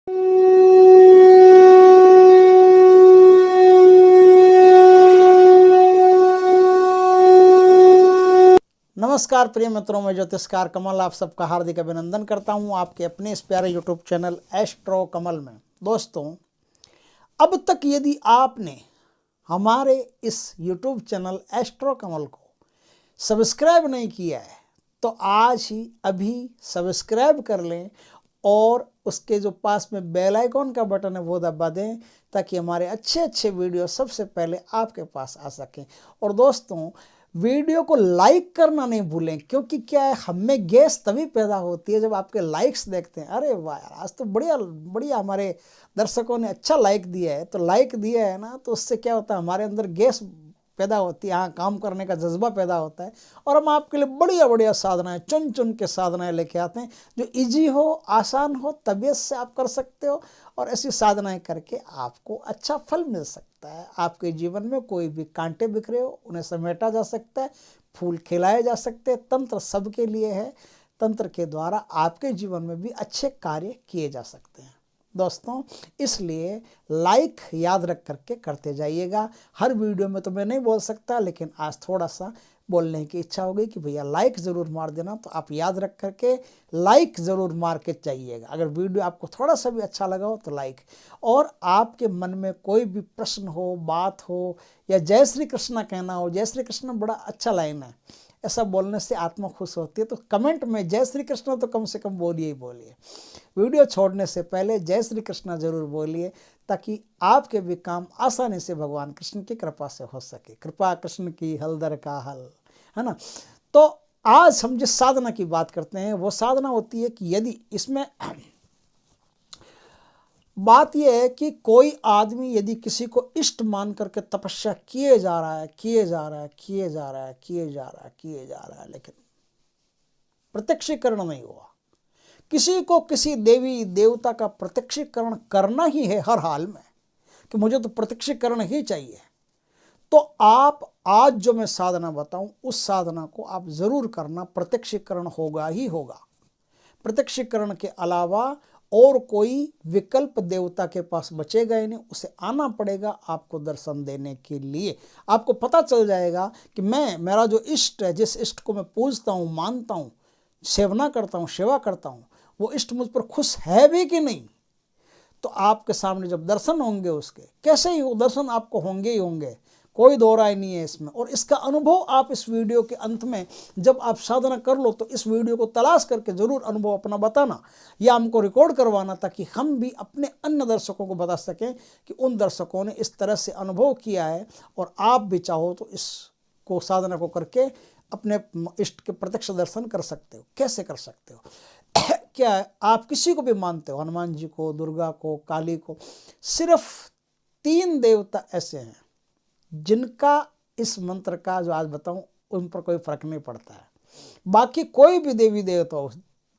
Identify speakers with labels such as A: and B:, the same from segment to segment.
A: नमस्कार प्रिय मित्रों, मैं ज्योतिषकार कमल आप सबका हार्दिक अभिनंदन करता हूं आपके अपने इस प्यारे यूट्यूब चैनल एस्ट्रो कमल में। दोस्तों, अब तक यदि आपने हमारे इस यूट्यूब चैनल एस्ट्रो कमल को सब्सक्राइब नहीं किया है तो आज ही अभी सब्सक्राइब कर लें और उसके जो पास में बेल आइकॉन का बटन है वो दबा दें ताकि हमारे अच्छे अच्छे वीडियो सबसे पहले आपके पास आ सकें। और दोस्तों, वीडियो को लाइक करना नहीं भूलें, क्योंकि क्या है, हमें गैस तभी पैदा होती है जब आपके लाइक्स देखते हैं। अरे वाह यार, आज तो बढ़िया बढ़िया हमारे दर्शकों ने अच्छा लाइक दिया है। तो लाइक दिया है ना, तो उससे क्या होता है, हमारे अंदर गैस पैदा होती है, यहाँ काम करने का जज्बा पैदा होता है और हम आपके लिए बढ़िया बढ़िया साधनाएं चुन चुन के साधनाएं लेके आते हैं जो इजी हो, आसान हो, तबीयत से आप कर सकते हो और ऐसी साधनाएं करके आपको अच्छा फल मिल सकता है। आपके जीवन में कोई भी कांटे बिखरे हो उन्हें समेटा जा सकता है, फूल खिलाए जा सकते हैं। तंत्र सबके लिए है, तंत्र के द्वारा आपके जीवन में भी अच्छे कार्य किए जा सकते हैं। दोस्तों, इसलिए लाइक याद रख करके करते जाइएगा। हर वीडियो में तो मैं नहीं बोल सकता, लेकिन आज थोड़ा सा बोलने की इच्छा हो गई कि भैया लाइक ज़रूर मार देना, तो आप याद रख करके लाइक ज़रूर मार के जाइएगा। अगर वीडियो आपको थोड़ा सा भी अच्छा लगा हो तो लाइक, और आपके मन में कोई भी प्रश्न हो, बात हो, या जय श्री कृष्णा कहना हो, जय श्री कृष्ण बड़ा अच्छा लाइन है, ऐसा बोलने से आत्मा खुश होती है, तो कमेंट में जय श्री कृष्ण तो कम से कम बोलिए ही बोलिए। वीडियो छोड़ने से पहले जय श्री कृष्ण जरूर बोलिए ताकि आपके भी काम आसानी से भगवान कृष्ण की कृपा से हो सके। कृपा कृष्ण की हलदर का हल, है ना। तो आज हम जिस साधना की बात करते हैं वो साधना होती है कि यदि इसमें बात यह है कि कोई आदमी यदि किसी को इष्ट मान करके तपस्या किए जा रहा है, लेकिन प्रत्यक्षीकरण नहीं हुआ, किसी को किसी देवी देवता का प्रत्यक्षीकरण करना ही है हर हाल में कि मुझे तो प्रत्यक्षीकरण ही चाहिए, तो आप आज जो मैं साधना बताऊं उस साधना को आप जरूर करना। प्रत्यक्षीकरण होगा ही होगा। प्रत्यक्षीकरण के अलावा और कोई विकल्प देवता के पास बचेगा ही नहीं, उसे आना पड़ेगा आपको दर्शन देने के लिए। आपको पता चल जाएगा कि मेरा जो इष्ट है, जिस इष्ट को मैं पूजता हूँ, मानता हूँ, सेवना करता हूँ, सेवा करता हूँ, वो इष्ट मुझ पर खुश है भी कि नहीं। तो आपके सामने जब दर्शन होंगे उसके, कैसे ही वो दर्शन आपको होंगे ही होंगे, कोई दो राय नहीं है इसमें। और इसका अनुभव आप इस वीडियो के अंत में जब आप साधना कर लो तो इस वीडियो को तलाश करके जरूर अनुभव अपना बताना या हमको रिकॉर्ड करवाना, ताकि हम भी अपने अन्य दर्शकों को बता सकें कि उन दर्शकों ने इस तरह से अनुभव किया है और आप भी चाहो तो इसको साधना को करके अपने इष्ट के प्रत्यक्ष दर्शन कर सकते हो। कैसे कर सकते हो? क्या है, आप किसी को भी मानते हो, हनुमान जी को, दुर्गा को, काली को, सिर्फ 3 देवता ऐसे हैं जिनका इस मंत्र का जो आज बताऊं उन पर कोई फर्क नहीं पड़ता है। बाकी कोई भी देवी देवता हो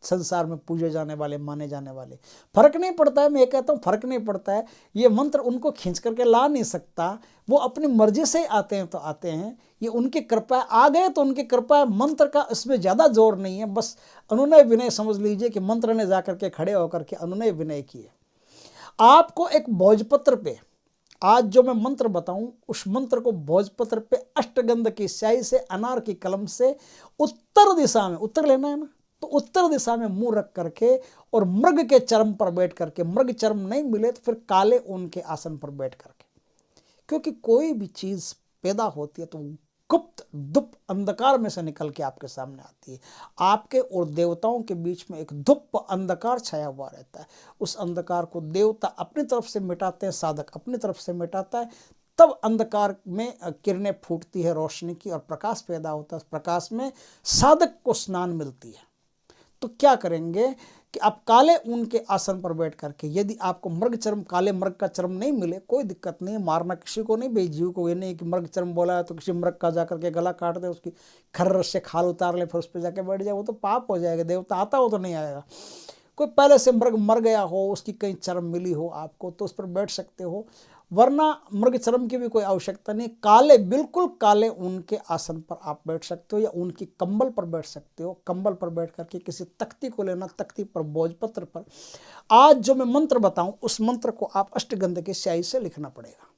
A: संसार में पूजे जाने वाले, माने जाने वाले, फर्क नहीं पड़ता है। मैं ये कहता हूँ फर्क नहीं पड़ता है, ये मंत्र उनको खींच करके ला नहीं सकता, वो अपनी मर्जी से आते हैं तो आते हैं, ये उनकी कृपा है। आ गए तो उनकी कृपा है, मंत्र का इसमें ज़्यादा जोर नहीं है, बस अनुनय विनय समझ लीजिए कि मंत्र ने जा करके खड़े होकर के अनुनय विनय किए। आपको एक भोजपत्र पे आज जो मैं मंत्र बताऊं उस मंत्र को भोजपत्र पे अष्टगंध की स्याही से, अनार की कलम से उत्तर दिशा में, उत्तर लेना है ना, तो उत्तर दिशा में मुंह रख करके और मृग के चर्म पर बैठ करके, मृग चर्म नहीं मिले तो फिर काले ऊन के आसन पर बैठ करके, क्योंकि कोई भी चीज पैदा होती है तो गुप्त धुप अंधकार में से निकल के आपके सामने आती है। आपके और देवताओं के बीच में एक धुप अंधकार छाया हुआ रहता है। उस अंधकार को देवता अपनी तरफ से मिटाते हैं, साधक अपनी तरफ से मिटाता है, तब अंधकार में किरणें फूटती है रोशनी की और प्रकाश पैदा होता है। प्रकाश में साधक को स्नान मिलती है। तो क्या करेंगे कि आप काले ऊन के आसन पर बैठ करके, यदि आपको मृग चर्म, काले मृग का चर्म नहीं मिले, कोई दिक्कत नहीं, मारना किसी को नहीं, बेजीव को। ये नहीं कि मृग चर्म बोला है तो किसी मृग का जाकर के गला काट दे, उसकी खर्र से खाल उतार ले, फिर उस पर जाके बैठ जाए, वो तो पाप हो जाएगा। देवता आता हो तो नहीं आएगा। कोई पहले से मृग मर गया हो, उसकी कहीं चर्म मिली हो आपको, तो उस पर बैठ सकते हो। वरना मृग चर्म की भी कोई आवश्यकता नहीं। काले, बिल्कुल काले ऊन के आसन पर आप बैठ सकते हो या ऊन की कंबल पर बैठ सकते हो। कंबल पर बैठ करके किसी तख्ती को लेना, तख्ती पर भोजपत्र पर आज जो मैं मंत्र बताऊं उस मंत्र को आप अष्टगंध की स्याही से लिखना पड़ेगा।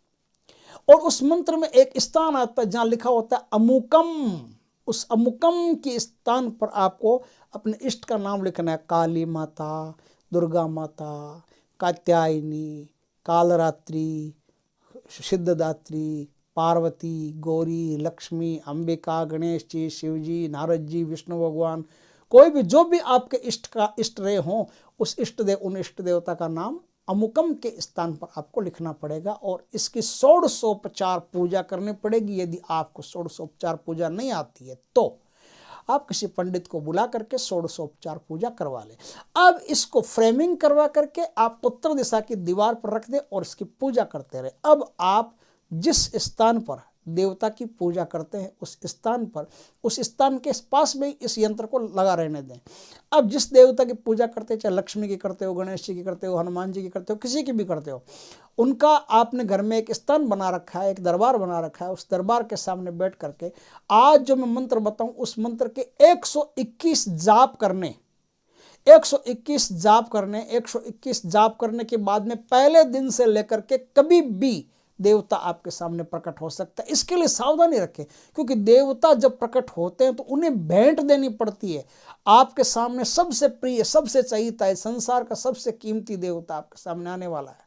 A: और उस मंत्र में एक स्थान आता है जहां लिखा होता है अमुकम। उस अमुकम के स्थान पर आपको अपने इष्ट का नाम लिखना है। काली माता, दुर्गा माता, कात्यायनी, कालरात्रि, सिद्धदात्री, पार्वती, गौरी, लक्ष्मी, अंबिका, गणेश जी, शिव जी, नारद जी, विष्णु भगवान, कोई भी जो भी आपके इष्ट रहे हों उन इष्ट देवता का नाम अमुकम के स्थान पर आपको लिखना पड़ेगा। और इसकी षोडशोपचार पूजा करनी पड़ेगी। यदि आपको षोडशोपचार पूजा नहीं आती है तो आप किसी पंडित को बुला करके षोडशोपचार पूजा करवा लें। अब इसको फ्रेमिंग करवा करके आप उत्तर दिशा की दीवार पर रख दें और इसकी पूजा करते रहे। अब आप जिस स्थान पर देवता की पूजा करते हैं उस स्थान के पास में इस यंत्र को लगा रहने दें। अब जिस देवता की पूजा करते हैं, चाहे लक्ष्मी की करते हो, गणेश जी की करते हो, हनुमान जी की करते हो, किसी की भी करते हो, उनका आपने घर में एक स्थान बना रखा है, एक दरबार बना रखा है। उस दरबार के सामने बैठ करके आज जो मैं मंत्र बताऊं उस मंत्र के 121 जाप करने। 121 जाप करने के बाद में पहले दिन से लेकर के कभी भी देवता आपके सामने प्रकट हो सकता है। इसके लिए सावधानी रखें, क्योंकि देवता जब प्रकट होते हैं तो उन्हें भेंट देनी पड़ती है। आपके सामने सबसे प्रिय, सबसे चहीता है, संसार का सबसे कीमती देवता आपके सामने आने वाला है,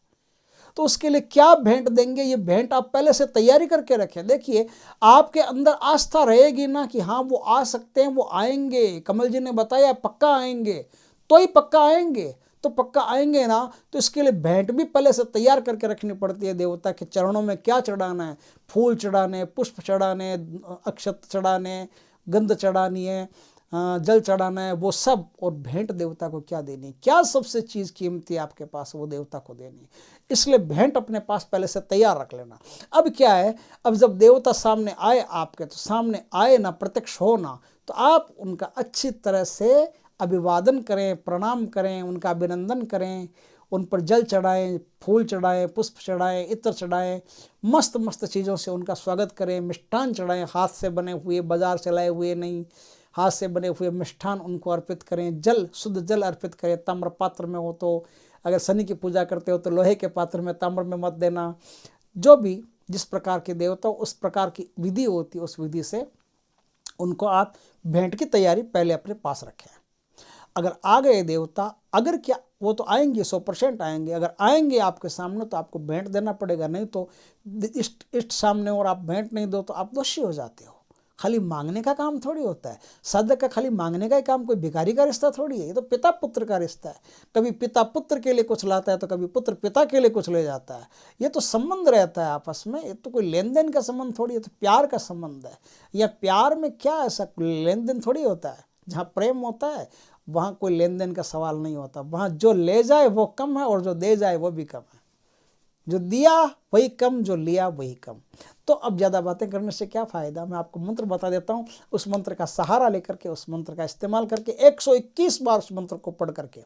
A: तो उसके लिए क्या भेंट देंगे, ये भेंट आप पहले से तैयारी करके रखें। देखिए, आपके अंदर आस्था रहेगी ना कि हाँ वो आ सकते हैं, वो आएंगे, कमल जी ने बताया पक्का आएंगे, तो ही पक्का आएंगे, तो पक्का आएंगे ना, तो इसके लिए भेंट भी पहले से तैयार करके रखनी पड़ती है। देवता के चरणों में क्या चढ़ाना है, फूल चढ़ाने, पुष्प चढ़ाने, अक्षत चढ़ाने, गंध चढ़ानी है, जल चढ़ाना है, वो सब। और भेंट देवता को क्या देनी, क्या सबसे चीज़ कीमती आपके पास, वो देवता को देनी। इसलिए भेंट अपने पास पहले से तैयार रख लेना। अब क्या है, अब जब देवता सामने आए आपके, तो सामने आए ना, प्रत्यक्ष हो ना, तो आप उनका अच्छी तरह से अभिवादन करें, प्रणाम करें, उनका अभिनंदन करें, उन पर जल चढ़ाएं, फूल चढ़ाएं, पुष्प चढ़ाएं, इत्र चढ़ाएं, मस्त मस्त चीज़ों से उनका स्वागत करें, मिष्ठान चढ़ाएं, हाथ से बने हुए, बाजार से लाए हुए नहीं, हाथ से बने हुए मिष्ठान उनको अर्पित करें। जल, शुद्ध जल अर्पित करें, ताम्र पात्र में हो तो, अगर शनि की पूजा करते हो तो लोहे के पात्र में, ताम्र में मत देना। जो भी जिस प्रकार के देवता उस प्रकार की विधि होती है, उस विधि से उनको आप भेंट की तैयारी पहले अपने पास रखें। अगर आ गए देवता, अगर क्या वो तो आएंगे, 100% आएंगे, अगर आएंगे आपके सामने तो आपको भेंट देना पड़ेगा, नहीं तो इष्ट सामने और आप भेंट नहीं दो तो आप दोषी हो जाते हो। खाली मांगने का काम थोड़ी होता है, साधक का खाली मांगने का ही काम, कोई भिखारी का रिश्ता थोड़ी है, ये तो पिता पुत्र का रिश्ता है। कभी पिता पुत्र के लिए कुछ लाता है तो कभी पुत्र पिता के लिए कुछ ले जाता है। ये तो संबंध रहता है आपस में, ये तो कोई लेन देन का संबंध थोड़ी है, तो प्यार का संबंध है। या प्यार में क्या ऐसा लेन देन थोड़ी होता है, जहाँ प्रेम होता है वहाँ कोई लेन देन का सवाल नहीं होता। वहाँ जो ले जाए वो कम है और जो दे जाए वो भी कम है। जो दिया वही कम, जो लिया वही कम। तो अब ज़्यादा बातें करने से क्या फ़ायदा, मैं आपको मंत्र बता देता हूँ। उस मंत्र का सहारा लेकर के, उस मंत्र का इस्तेमाल करके 121 बार उस मंत्र को पढ़ करके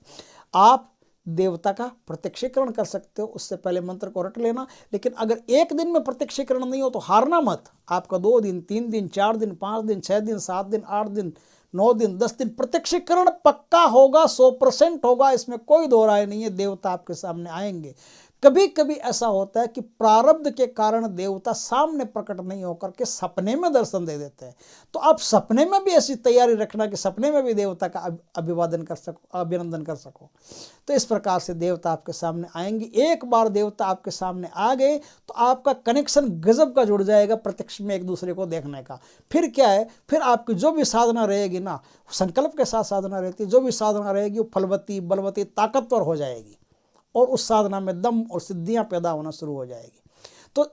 A: आप देवता का प्रत्यक्षीकरण कर सकते हो। उससे पहले मंत्र को रट लेना। लेकिन अगर एक दिन में प्रत्यक्षीकरण नहीं हो तो हारना मत। आपका 2 दिन, 3 दिन, 4 दिन, 5 दिन, 6 दिन, 7 दिन, 8 दिन, 9 दिन, 10 दिन प्रत्यक्षीकरण पक्का होगा, 100% होगा, इसमें कोई दो राय नहीं है। देवता आपके सामने आएंगे। कभी कभी ऐसा होता है कि प्रारब्ध के कारण देवता सामने प्रकट नहीं होकर के सपने में दर्शन दे देते हैं। तो आप सपने में भी ऐसी तैयारी रखना कि सपने में भी देवता का अभिवादन कर सको, अभिनंदन कर सको। तो इस प्रकार से देवता आपके सामने आएंगे। एक बार देवता आपके सामने आ गए तो आपका कनेक्शन गजब का जुड़ जाएगा प्रत्यक्ष में एक दूसरे को देखने का। फिर क्या है, फिर आपकी जो भी साधना रहेगी ना, संकल्प के साथ साधना रहती है, जो भी साधना रहेगी वो फलवती, बलवती, ताकतवर हो जाएगी और उस साधना में दम और सिद्धियां पैदा होना शुरू हो जाएगी। तो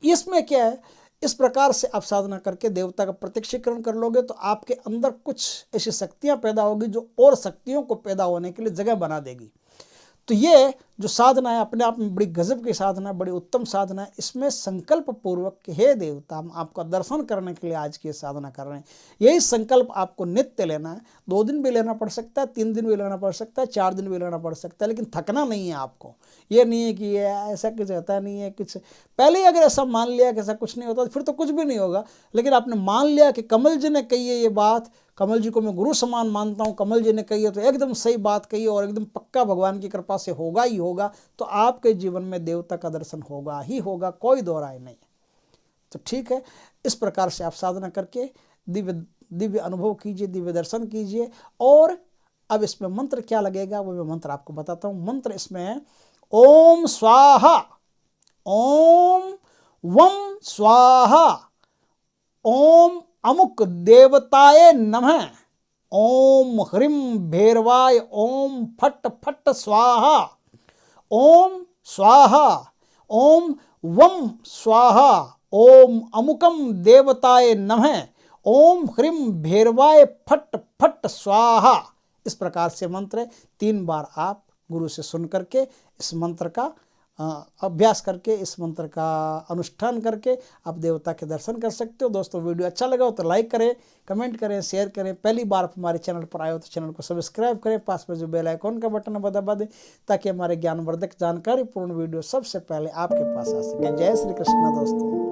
A: इसमें क्या है, इस प्रकार से आप साधना करके देवता का प्रत्यक्षीकरण कर लोगे तो आपके अंदर कुछ ऐसी शक्तियां पैदा होगी जो और शक्तियों को पैदा होने के लिए जगह बना देगी। तो ये जो साधना है अपने आप में बड़ी गजब की साधना है, बड़ी उत्तम साधना है। इसमें संकल्प पूर्वक कि हे देवता, हम आपका दर्शन करने के लिए आज की साधना कर रहे हैं। यही संकल्प आपको नित्य लेना है। 2 दिन भी लेना पड़ सकता है, 3 दिन भी लेना पड़ सकता है, 4 दिन भी लेना पड़ सकता है, लेकिन थकना नहीं है आपको। ये नहीं है कि ये ऐसा कुछ होता नहीं है कुछ। पहले ही अगर ऐसा मान लिया कि ऐसा कुछ नहीं होता, फिर तो कुछ भी नहीं होगा। लेकिन आपने मान लिया कि कमल जी ने कही है ये बात, कमल जी को मैं गुरु समान मानता हूँ, कमल जी ने कही है तो एकदम सही बात कही है और एकदम पक्का भगवान की कृपा से होगा ही होगा, तो आपके जीवन में देवता का दर्शन होगा ही होगा, कोई दो राय नहीं। तो ठीक है, इस प्रकार से आप साधना करके दिव्य अनुभव कीजिए, दिव्य दर्शन कीजिए। और अब इसमें मंत्र क्या लगेगा वो मैं मंत्र आपको बताता हूँ। मंत्र इसमें है ओम स्वाहा, ओम वम स्वाहा, ओम अमुक देवताय नमः, ओम ह्रीं भैरवाय ओम फट फट स्वाहा, ओम स्वाहा, ओम वम स्वाहा, ओम अमुकम देवताय नमः, ओम ह्रीं भैरवाय फट फट स्वाहा। इस प्रकार से मंत्र 3 बार आप गुरु से सुन करके इस मंत्र का अभ्यास करके, इस मंत्र का अनुष्ठान करके आप देवता के दर्शन कर सकते हो। दोस्तों वीडियो अच्छा लगा हो तो लाइक करें, कमेंट करें, शेयर करें। पहली बार आप हमारे चैनल पर आए हो तो चैनल को सब्सक्राइब करें, पास में जो बेल आइकॉन का बटन है दबा दें, ताकि हमारे ज्ञानवर्धक जानकारी पूर्ण वीडियो सबसे पहले आपके पास आ सके। जय श्री कृष्ण दोस्तों।